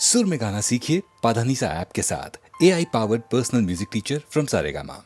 सुर में गाना सीखिए पाधानीसा ऐप के साथ। AI powered personal music teacher from Saregama.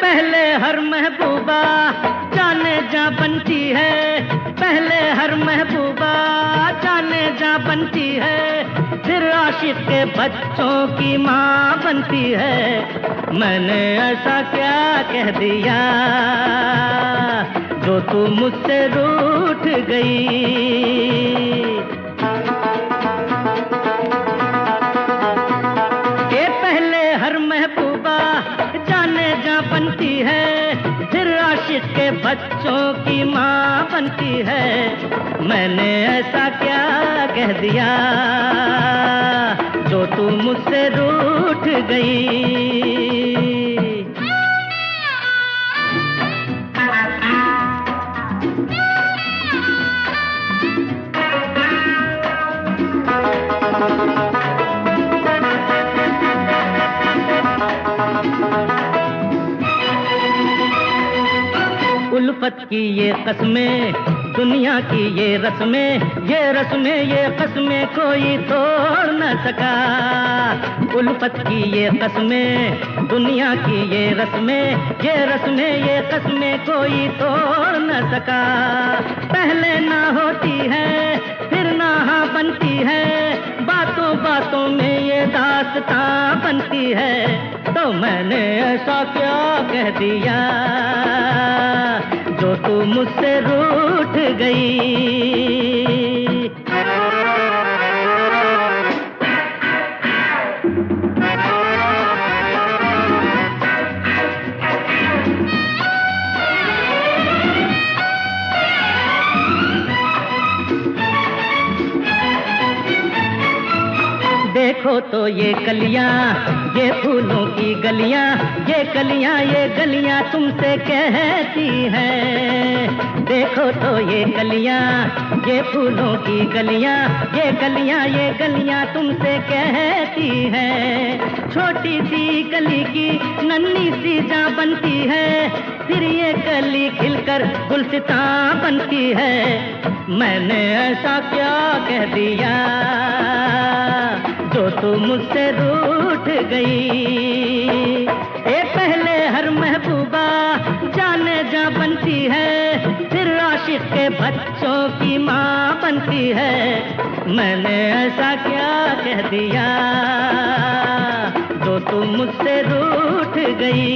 पहले हर महबूबा जाने जा बनती है, पहले हर महबूबा जाने जा बनती है, फिर आशिक के बच्चों की माँ बनती है। मैंने ऐसा क्या कह दिया जो तू मुझसे रूठ गई। ये पहले हर महबूबा जाने जा बनती है, फिर आशिक के बच्चों की माँ बनती है। मैंने ऐसा क्या कह दिया जो तू मुझसे रूठ गई। उल्फत की ये कसमें, दुनिया की ये रस्में, ये रस्में ये कसमें कोई तोड़ न सका। उल्फत की ये कसमें, दुनिया की ये रस्में, ये रस्में ये कसमें कोई तोड़ न सका। पहले ना होती है फिर ना हाँ बनती है, बातों बातों में ये दास्तां बनती है। तो मैंने ऐसा क्या कह दिया जो तू मुझसे रूठ गई। देखो तो ये कलियां, ये फूलों की गलियां, ये कलियां ये गलियां तुमसे कहती हैं। देखो तो ये कलियां, ये फूलों की गलियां, ये कलियां ये गलियां तुमसे कहती हैं। छोटी सी कली की नन्ही सी जा बनती है, फिर ये कली खिलकर गुलसितां बनती है। मैंने ऐसा क्या कह दिया जो तू मुझसे रूठ गई। ए पहले हर महबूबा जाने जा बनती है, फिर आशिक के बच्चों की माँ बनती है। मैंने ऐसा क्या कह दिया जो तू मुझसे रूठ गई।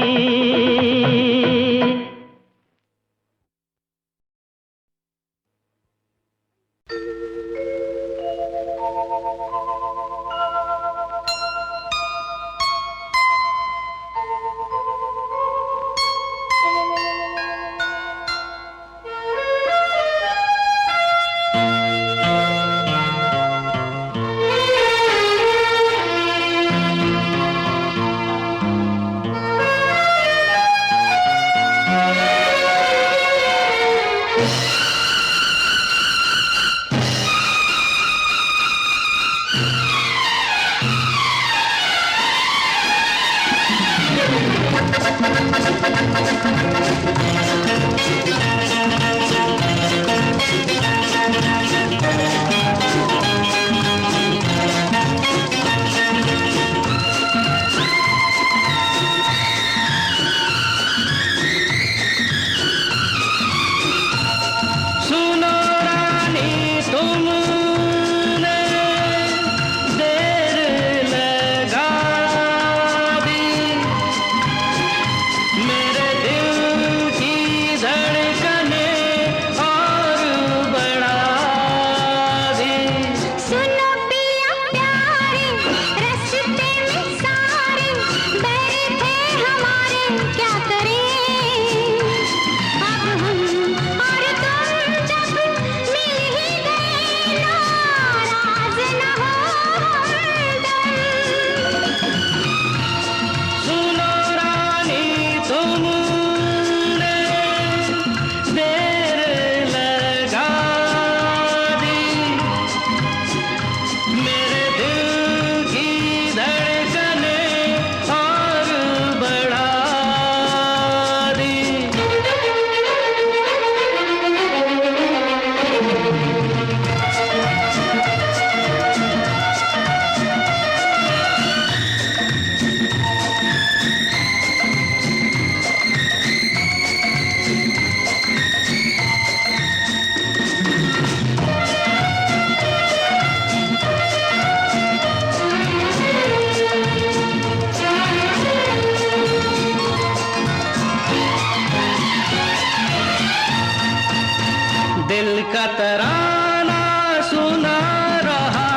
दिल का तराना सुना रहा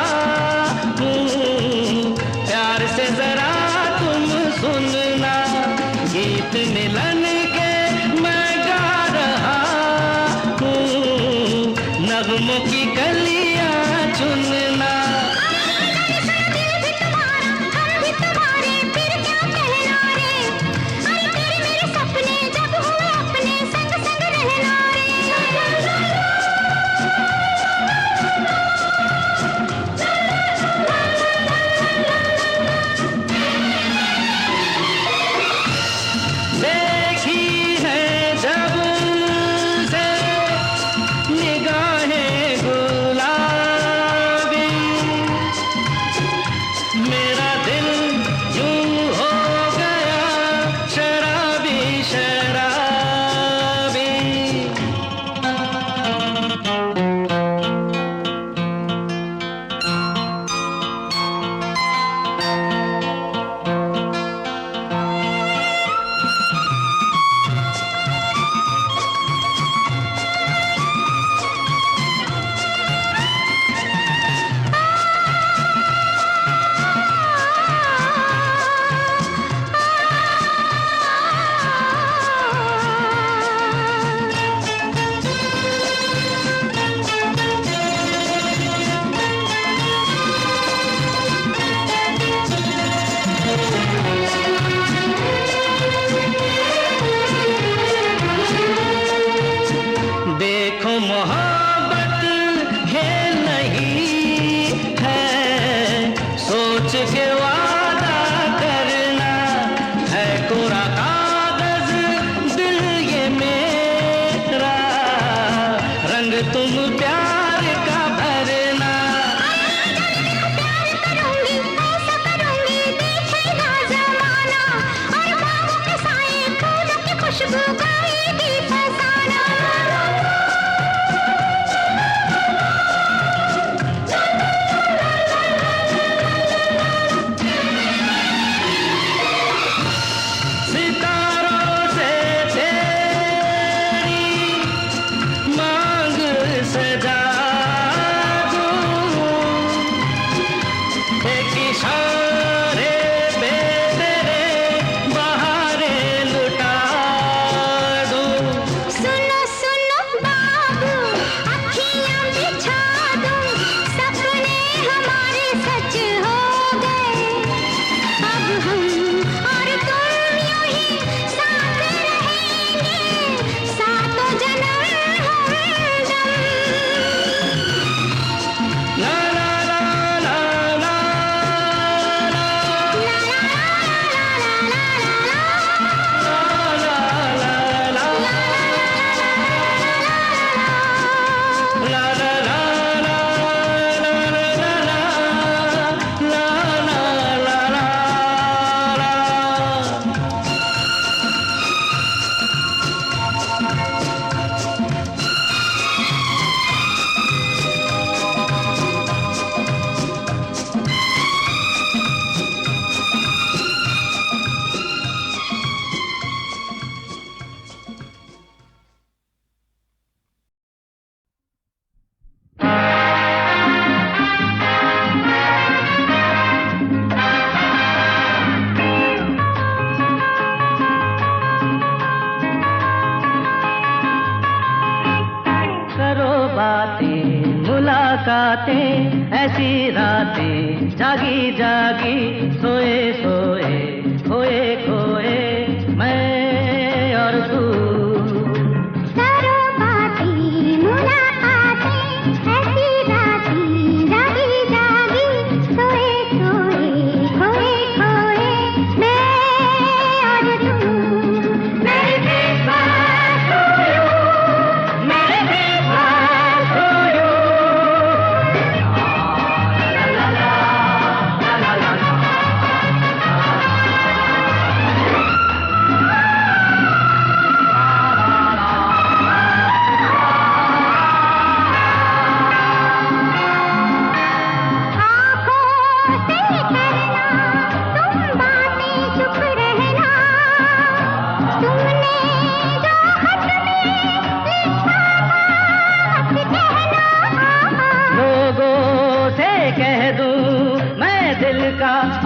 हूँ, प्यार से जरा तुम सुनना। गीत मिलन के मैं गा रहा हूँ, नगमों की कलियां चुनना। मोहब्बत खेल नहीं है, सोच के वादा करना है, कोरा कागज दिल ये मेरा, रंग तुम प्यार का भरना। खुशबू गाएगी फसाना। मुलाकातें ऐसी रातें, जागी जागी सोए सोए, खोए खोए मैं और तू।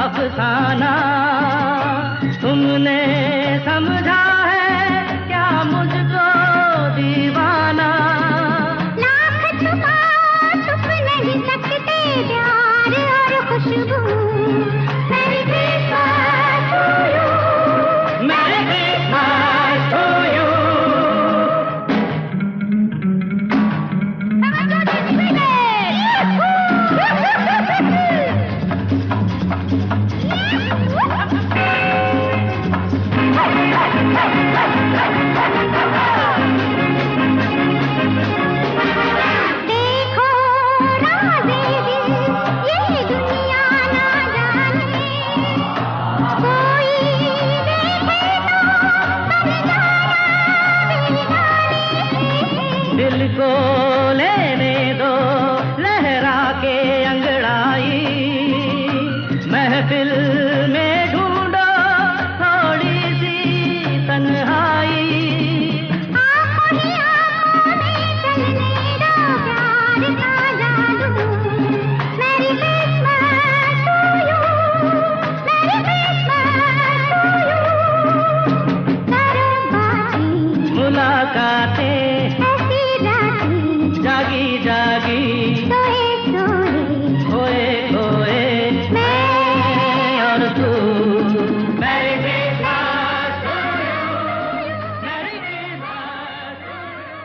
अफसाना तुमने समझा देखो राज़े दिल ये दुनिया ना जाने, कोई देखे तो बन जाना बेगाने। दिल को लेने दो लहरा के अंगड़ाई, महफिल में ढूंढो थोड़ी सी तन्हाई। आँखों ही आँखों में चलने दो प्यार का जादू। मेरी किस्मत to you, मेरी किस्मत to you। करो बातें मुलाकातें ऐसी रातें, जागी जागी सोए सोए खोए खोए मैं और तू। मेरी किस्मत to you, मेरी किस्मत to you।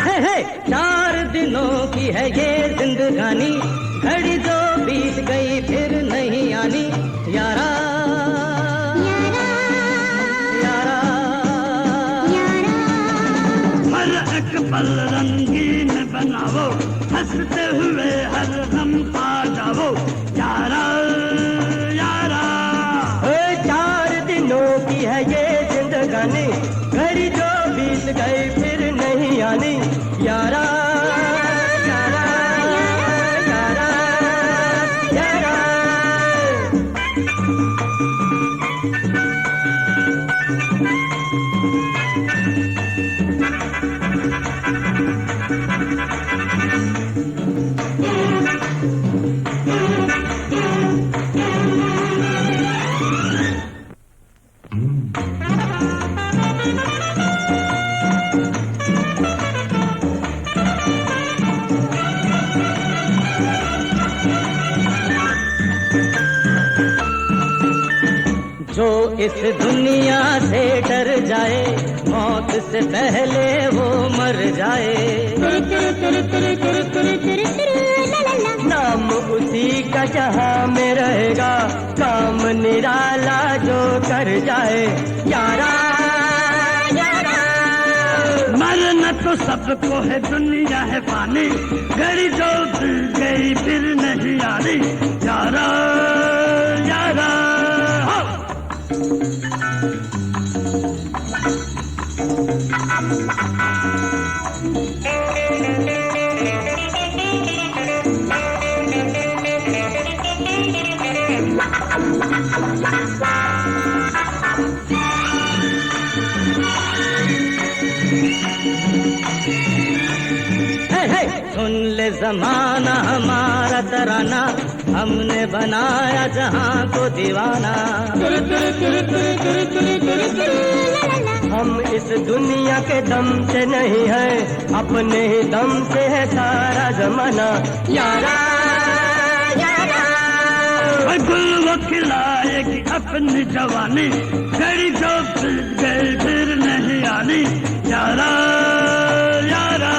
है 4 दिनों की है ये जिंदगानी, घड़ी जो बीत गई फिर नहीं आनी। यारा यारा एक पल रंगीन बनाओ, हंसते हुए हर गम पा जाओ। यारा यारा 4 दिनों की है ये जिंदगानी, घड़ी जो बीत गई फिर नहीं आनी। यारा यारा यारा यारा। जो इस दुनिया से डर जाए, मौत से पहले वो मर जाए। नाम उसी का जहां में रहेगा, काम निराला जो कर जाए। यारा यारा मरना तो सबको है, दुनिया है पानी, घड़ी जो बीत गई फिर नहीं आनी। यारा यारा सुन ले जमाना हमारा तराना, हमने बनाया जहां को दीवाना। हम इस दुनिया के दम से नहीं है, अपने ही दम से है सारा जमाना। यारा यारा गुल वो खिलाएगी अपनी जवानी, घड़ी जो बीत गई फिर नहीं आनी। यारा यारा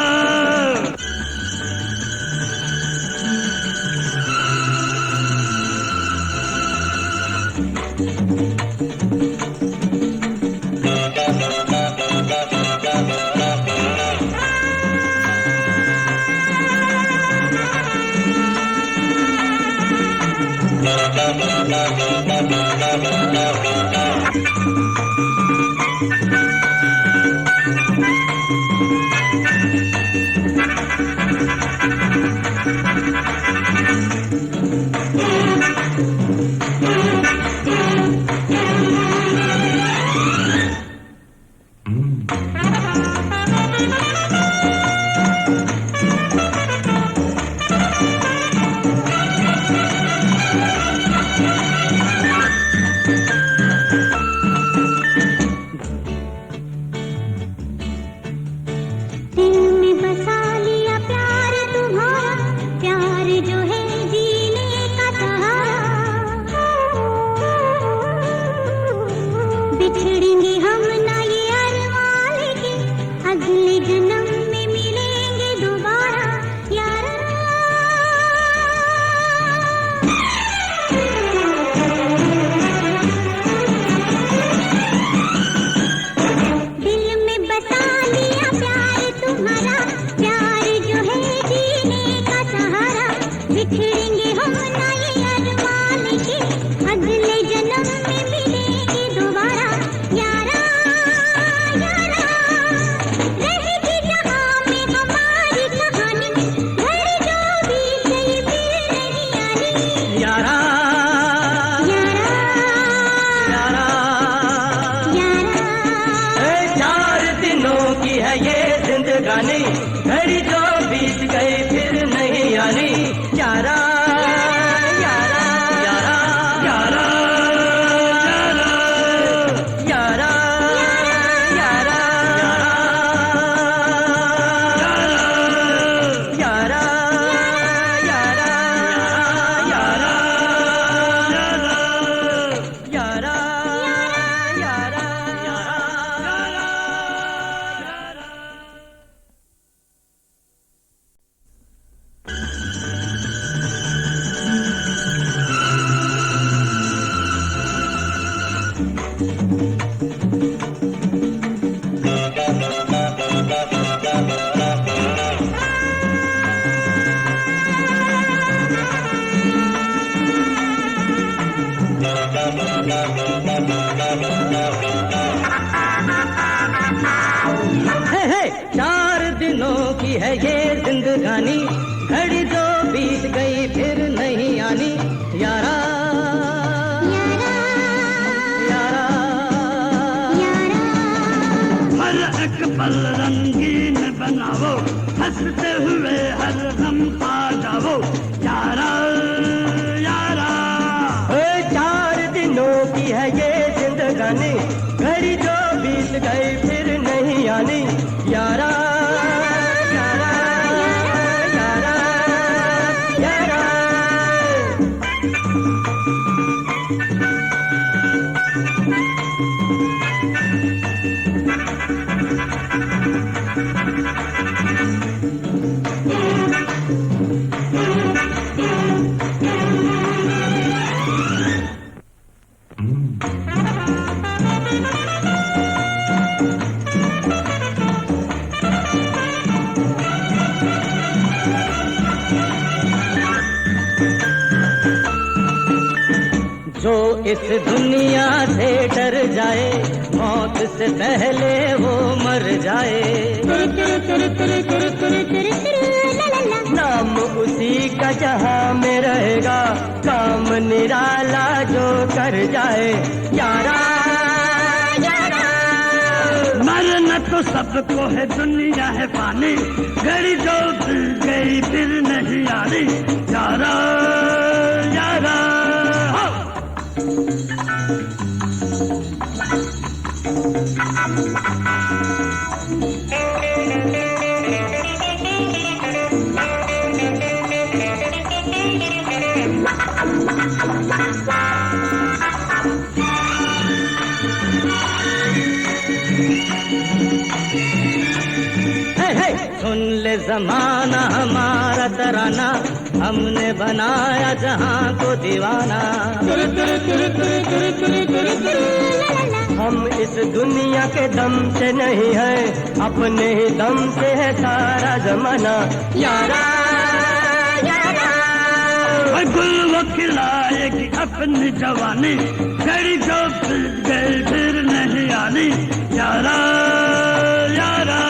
अगले जन्म में मिलेंगे दोबारा यारा। दिल में बसा लिया प्यार तुम्हारा, प्यार जो है जीने का सहारा। बिछड़ेंगे हम ना ये अरमान के, अगले जन्म में मिलेंगे दोबारा यारा यारा। रहेगी जहाँ में हमारी कहानी, घर जो बीत गई फिर नहीं आनी यारा यारा यारा। यारा। 4 दिनों की है ये जिंदगानी, घड़ी जो बीत गई फिर नहीं आनी यारा यारा यारा यारा यारा यारा यारा यारा यारा यारा यारा यारा। हे 4 दिनों की है ये जिंदगानी, घड़ी जो बीत गई फिर नहीं आनी यारा यारा यारा। हर एक पल रंगीन बनाओ, हंसते हुए हर गम पा जाओ यारा यारा। 4 दिनों की है ये जिंदगानी, घड़ी जो बीत गई फिर नहीं आनी यारा यारा यारा यारा। जो इस दुनिया से डर जाए, मौत से पहले वो मर जाए। नाम उसी का जहां में रहेगा, काम निराला जो कर जाए यारा यारा। मरना तो सबको है, दुनिया है पानी, घड़ी जो बीत गई फिर नहीं आनी यारा यारा। सुन ले जमाना हमारा तराना, हमने बनाया जहां को दीवाना। हम इस दुनिया के दम से नहीं है, अपने ही दम से है सारा जमाना यारा यारा। गुल वो खिलाएगी अपनी जवानी, घड़ी जो बीत गई फिर नहीं आनी यारा यारा।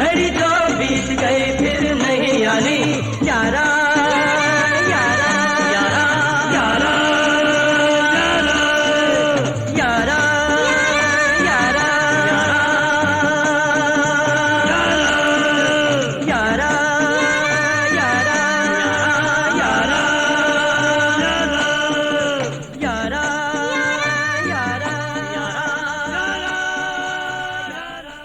घड़ी जो बीत गई फिर नहीं आनी यारा यारा यारा यारा यारा यारा यारा यारा यारा यारा यारा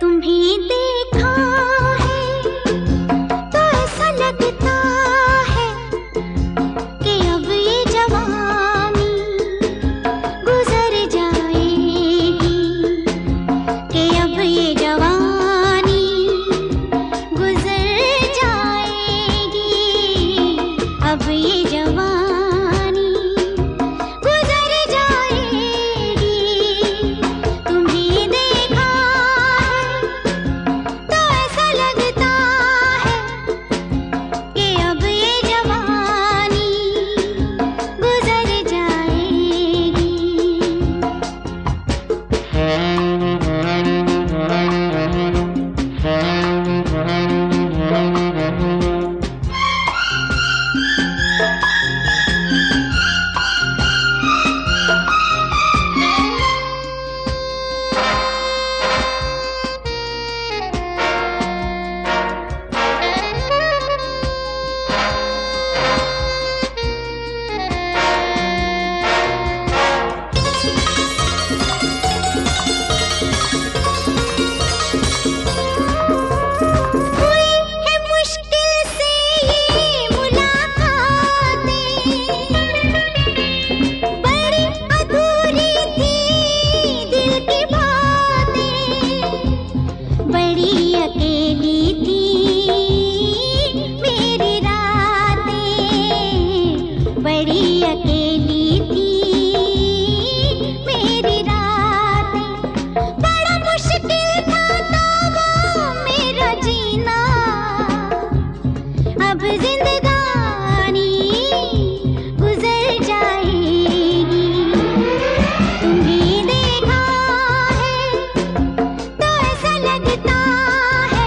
तुम्हें देखा है तो ऐसा लगता है कि अब ये जवानी गुजर जाएगी, कि अब ये जवानी गुजर जाएगी, अब ये जवानी गुजर जाएगी। तुम्हें देखा तो ऐसा लगता है कि अब ये जवानी गुजर जाएगी। हुई है मुश्किल से ये मुलाकातें, बड़ी अधूरी थी दिल की बातें, बड़ी अकेली थी मेरी रातें, बड़ी अकेली थी मेरी रातें, बड़ा मुश्किल था तो वो मेरा जीना, अब जिंदगानी गुजर जाएगी। तुम्हें देखा है तो ऐसा लगता है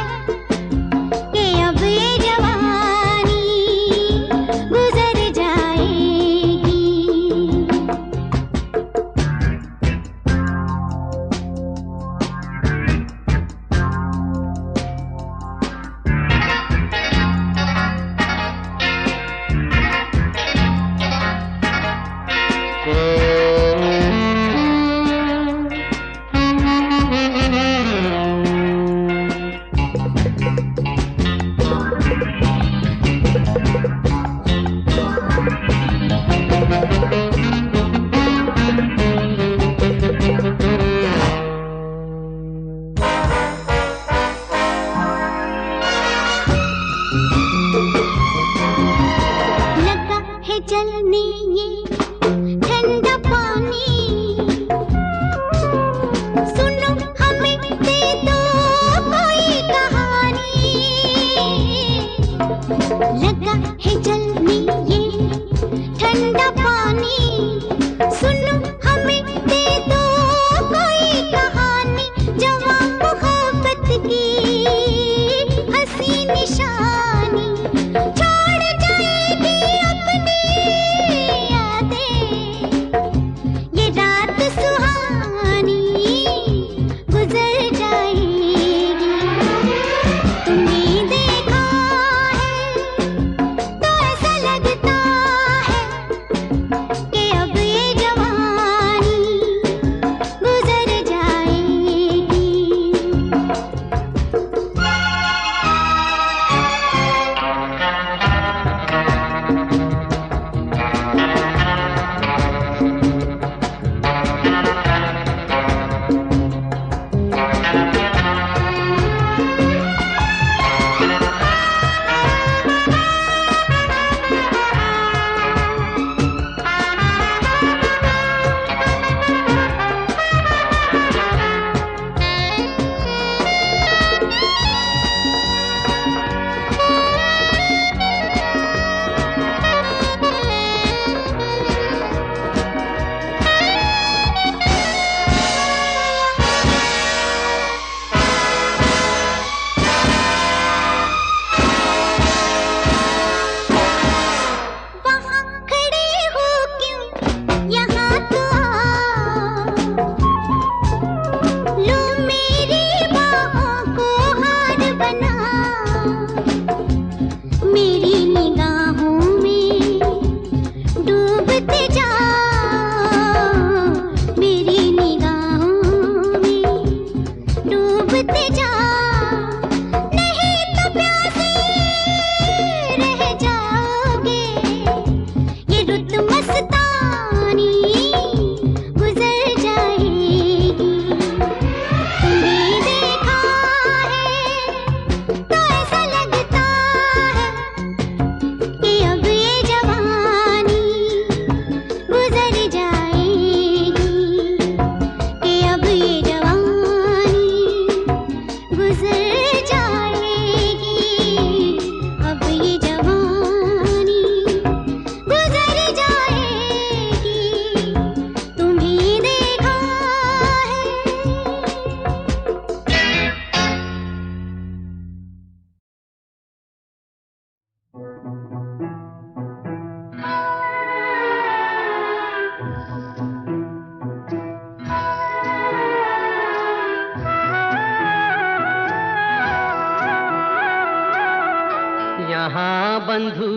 बंधु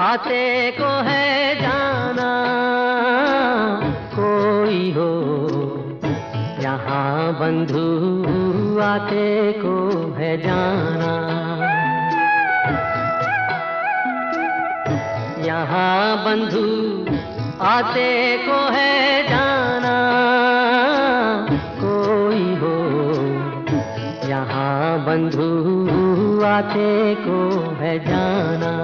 आते को है जाना, कोई हो यहाँ बंधु आते को है जाना। यहाँ बंधु आते को है जाना, कोई हो यहाँ बंधु आते को है जाना।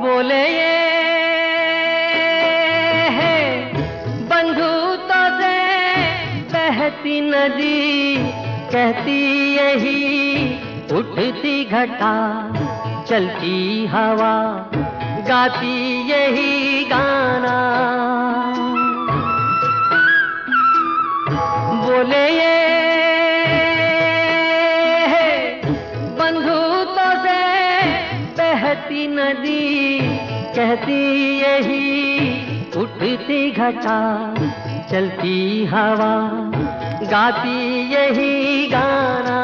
बोले ये है बंधुता से बहती नदी, कहती यही उठती घटा, चलती हवा गाती यही गाना। बोले ये है बंधुता से बहती नदी, कहती यही उठती घटा, चलती हवा गाती यही गाना।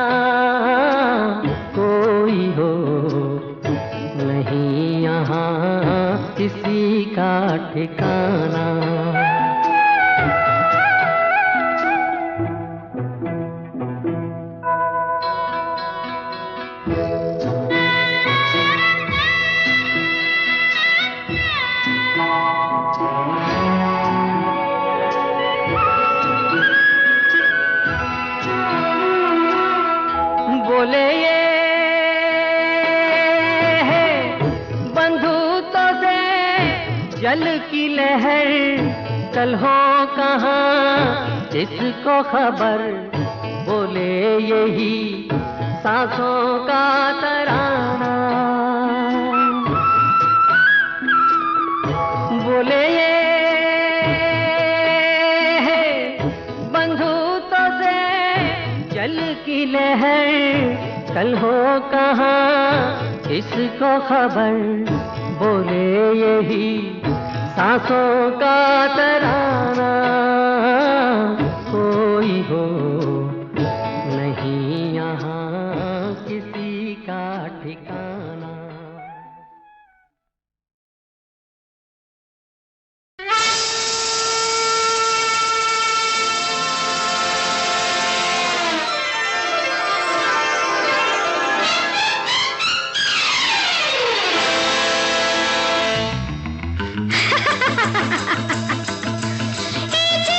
कोई हो नहीं यहाँ किसी का ठिकाना। बोले ये है बंधुता से जल की लहर, कल हो कहाँ इसको खबर। बोले यही सांसों का तराना। बोले ये है बंधुता से जल की लहर, कल हो कहाँ इसको खबर। बोले यही सांसों का तराना। कोई हो नहीं यहाँ किसी का ठिकाना। एक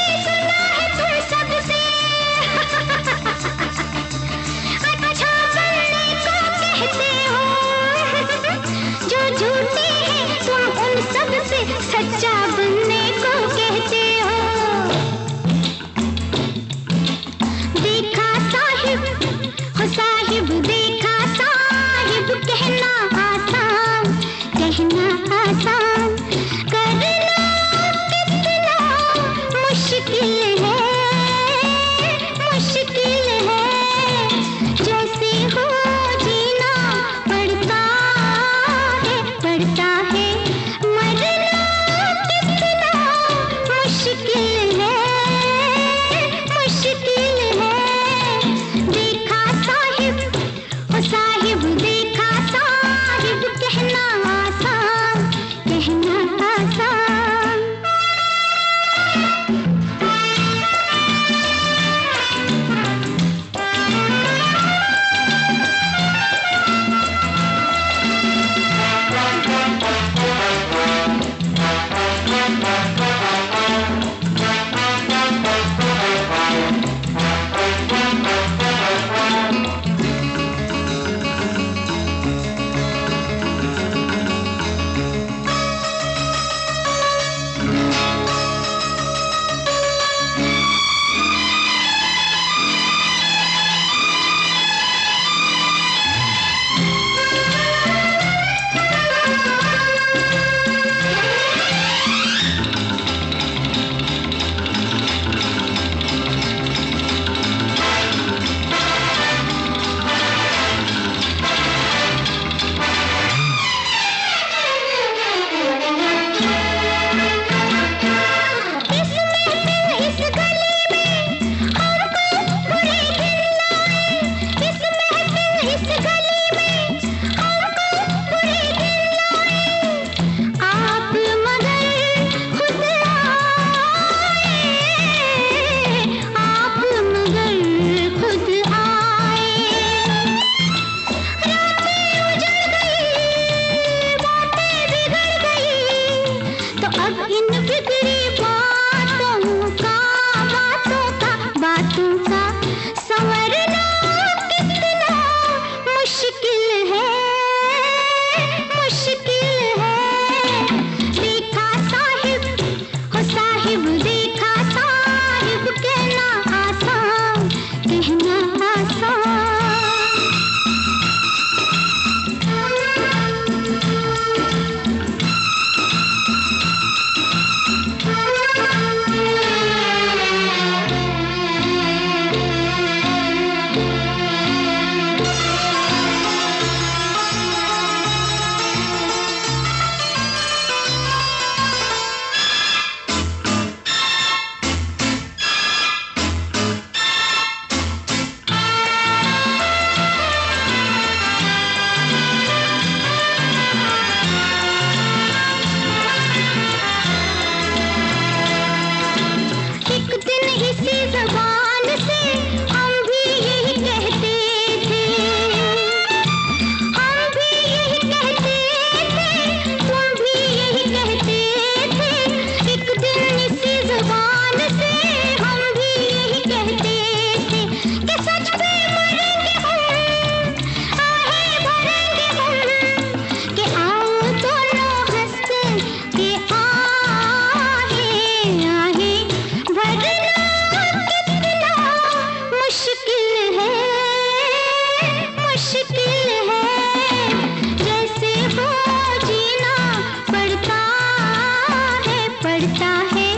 पड़ता है,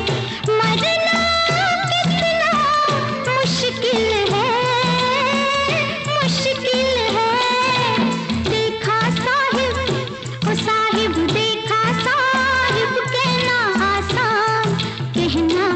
मरना कितना मुश्किल है, मुश्किल है। देखा साहिब, ओ साहिब देखा साहिब, कहना आसान, कहना